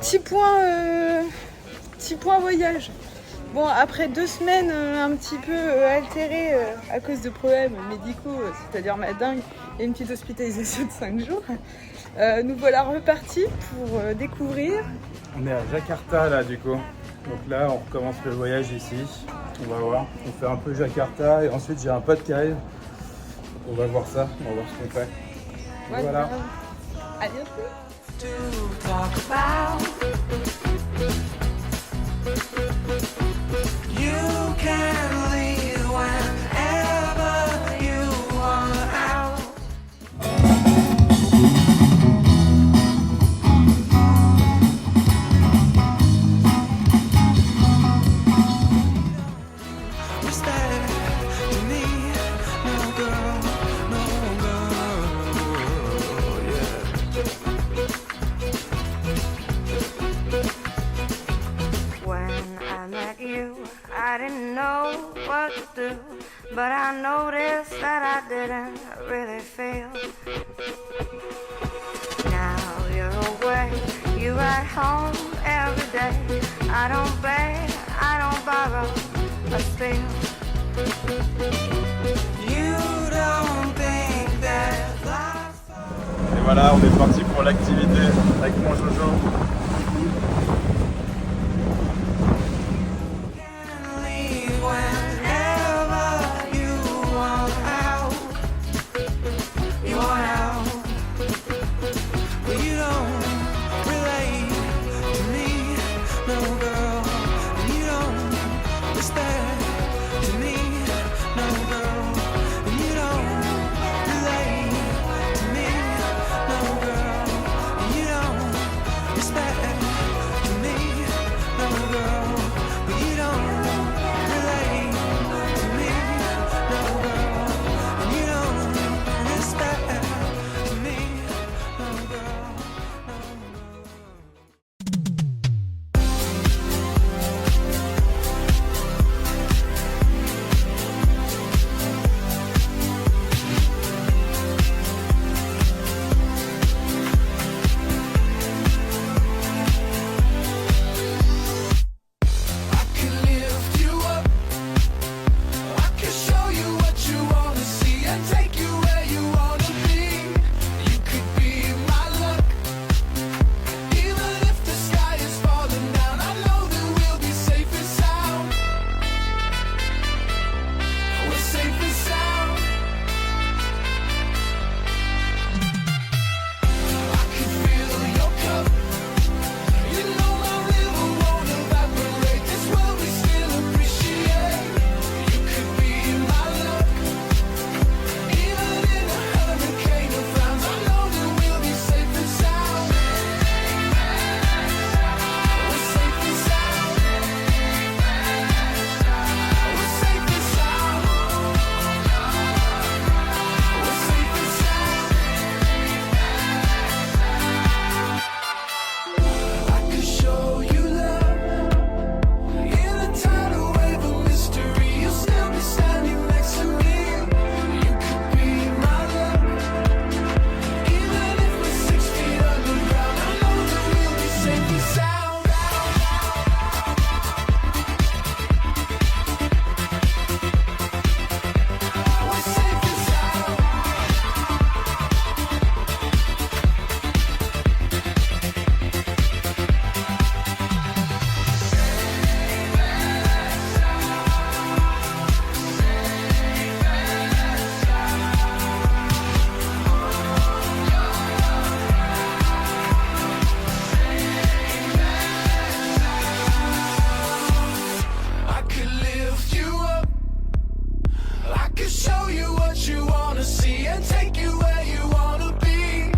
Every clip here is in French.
petit point voyage. Bon, après 2 semaines un petit peu altérées à cause de problèmes médicaux, c'est-à-dire ma dingue et une petite hospitalisation de 5 jours, nous voilà repartis pour découvrir. On est à Jakarta là du coup. Donc là on recommence le voyage ici. On va voir. On fait un peu Jakarta et ensuite j'ai un pote qui arrive. On va voir ça, on va voir ce qu'on fait. Ouais, voilà. À bientôt. You can leave whenever you want out. What's that to me? No girl, yeah. When I met you, I didn't know what to do, but I noticed that I didn't really feel. Now you're away, you at home every day. I don't beg, I don't borrow, but still. You don't think that life's Et voilà, on est parti pour l'activité avec mon Jojo. can leave whenever you want out. You want out, but you don't relate to me, no girl. And you don't respect to me, no girl. And you don't relate to me, no girl. And you don't respect to me, no girl. But you don't relate to me, no girl. And you don't respect to me, no girl, no girl. I can lift you up. I can show you what you wanna see and take you where you wanna be. You could be my luck. Even if the sky is falling down, I know that we'll be safe and sound. We're safe and sound. I can fill your cup. You know my river won't evaporate. This world we still appreciate. You could be my luck. Even in a hurricane of frowns, I know that we'll be safe and sound. We're safe and sound. We're safe and sound. We're safe and sound. I could show you love in a tidal wave of mystery. You'll still be standing next to me. You could be my love, even if we're 6 feet underground. I know that we'll be safe and sound. We're safe and sound. I could lift you up. I could show you what you wanna see and take you where you wanna be.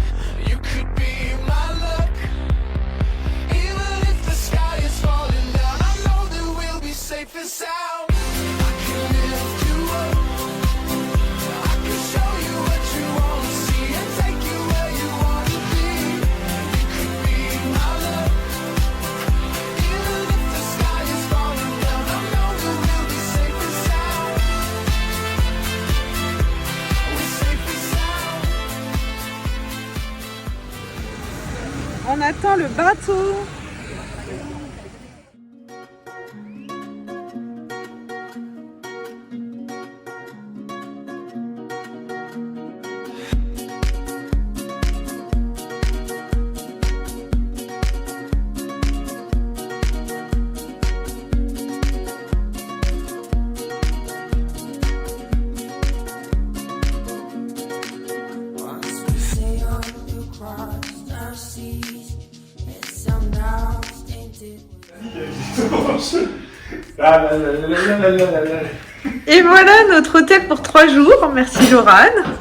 You could be my luck. Even if the sky is falling down, I know that we'll be safe and sound. I can lift you up. I can show you what you wanna see and take you where you wanna be. You could be my luck. Even if the sky is falling down, I know that we'll be safe and sound. We're safe and sound. On attend le bateau planche. Ah là là là là là là là là. Et voilà notre hôtel pour 3 jours. Merci Laurane.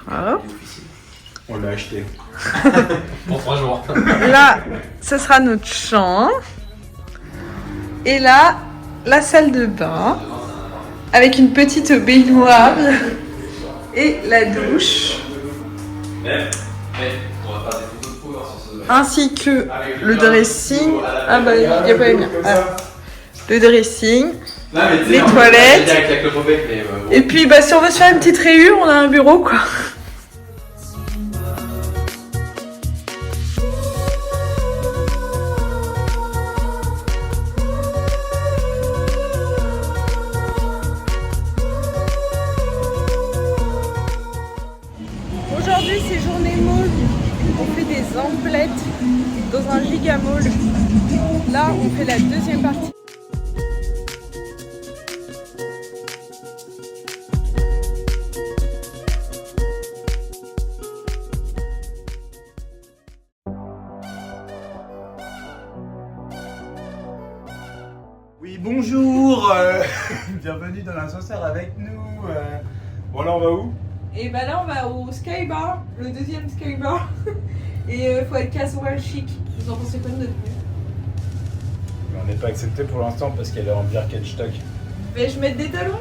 Voilà. On l'a acheté. Pour 3 jours. Là, ce sera notre chambre. Et là, la salle de bain. Avec une petite baignoire. Et la douche. On va faire des photos de couleurs sur ce. Ainsi que le dressing. Ah bah, il n'y a pas les miens. Ah. Le dressing. Les toilettes. Et puis, bah, si on veut se faire une petite réunion, on a un bureau, quoi. Aujourd'hui, c'est journée mall. On fait des emplettes dans un giga mall. Là, on fait la deuxième partie. Oui, bonjour. Bienvenue dans l'ascenseur avec nous. Bon, là, on va où? Et bah là, on va au Skybar, le deuxième Skybar. Et faut être casual chic. Vous en pensez quoi de notre tenue? On n'est pas accepté pour l'instant parce qu'elle est en Birkenstock. Mais je mets des talons.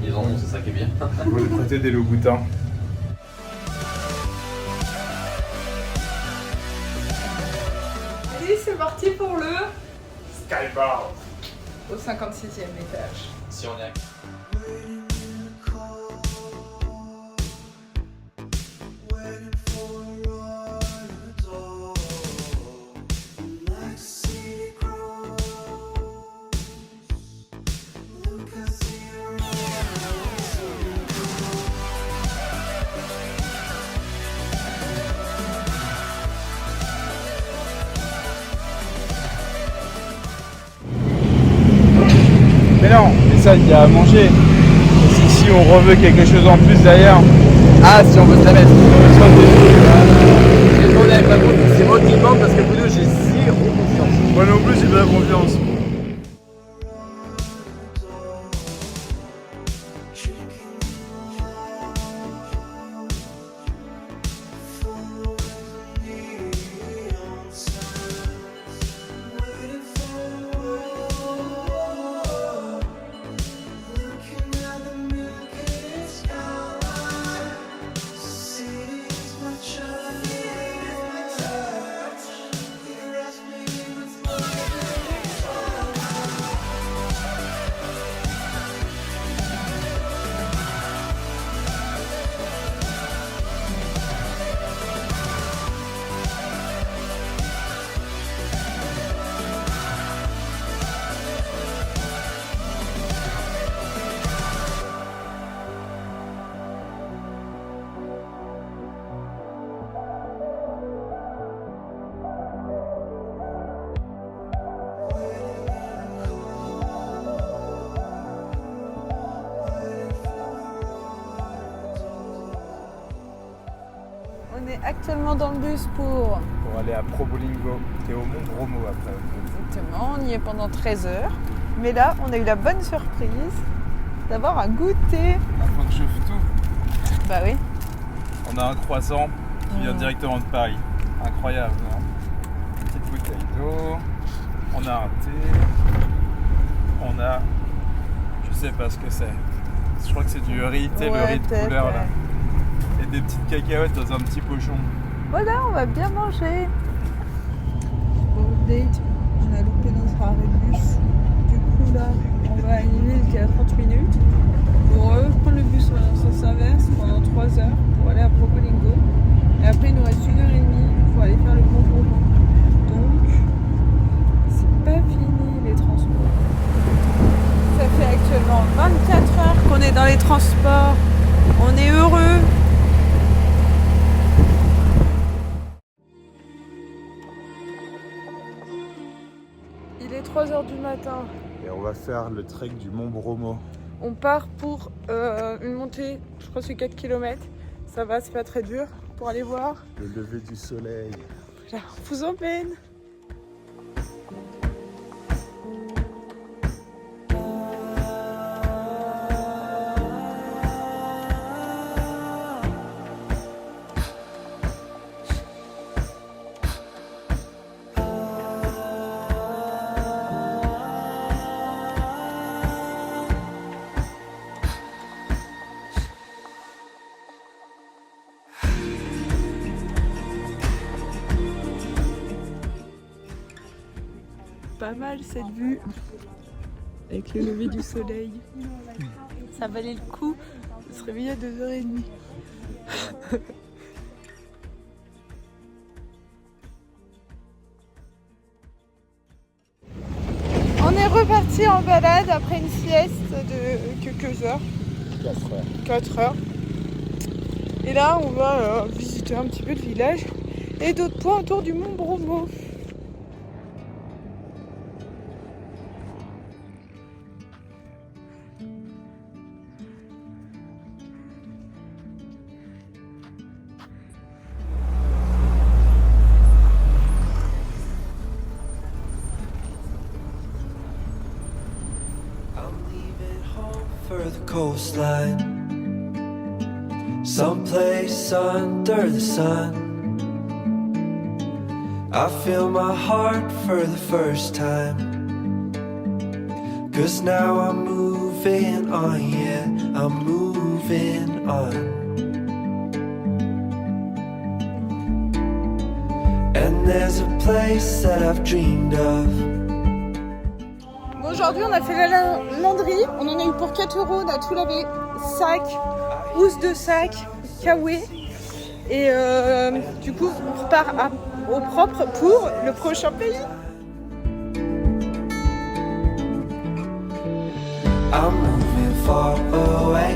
Ils en ont, c'est ça qui est bien. Vous lui prêtez des Louboutins. Allez, c'est parti pour le Skybar. au 56e étage. Si on est. Mais non, mais ça, il y a à manger. Si on reveut quelque chose en plus derrière. Ah, si on veut se la mettre. C'est moi qui demande parce que vous deux, j'ai zéro confiance. Moi non plus, j'ai pas confiance. On est actuellement dans le bus pour aller à Probolinggo, qui est au Mont Bromo après. Exactement, on y est pendant 13 heures. Mais là, on a eu la bonne surprise d'avoir un goûter. Faut que je j'ouvre tout. Bah oui. On a un croissant qui vient directement de Paris. Incroyable, non? Une petite bouteille d'eau. On a un thé. On a... Je sais pas ce que c'est. Je crois que c'est du riz, tu sais, le riz de couleur là. Et des petites cacahuètes dans un petit pochon. Voilà, on va bien manger. Bon, update, on a loupé notre arrêt de bus. Du coup là, on va à une ville qui est à 30 minutes. Pour reprendre le bus en sens inverse pendant 3 heures pour aller à Probolinggo. Et après il nous reste 1h30 pour aller faire le Mont Bromo. Donc, c'est pas fini les transports. Ça fait actuellement 24 heures qu'on est dans les transports. On est heureux. Il est 3h du matin. Et on va faire le trek du Mont Bromo. On part pour une montée, je crois que c'est 4 km. Ça va, c'est pas très dur pour aller voir. Le lever du soleil. Là, on vous emmène. pas mal cette vue avec le lever du soleil. Ça valait le coup de se réveiller à 2h30. On est reparti en balade après une sieste de quelques heures. 4 heures. Et là, on va visiter un petit peu le village et d'autres points autour du Mont Bromo. For the coastline, someplace under the sun. I feel my heart for the first time, 'cause now I'm moving on, yeah, I'm moving on. And there's a place that I've dreamed of. Aujourd'hui, on a fait la lavanderie, on en a eu pour 4 €, on a tout lavé, sac, housse de sac, kawaii. Et du coup, on repart au propre pour le prochain pays. I'm moving far away.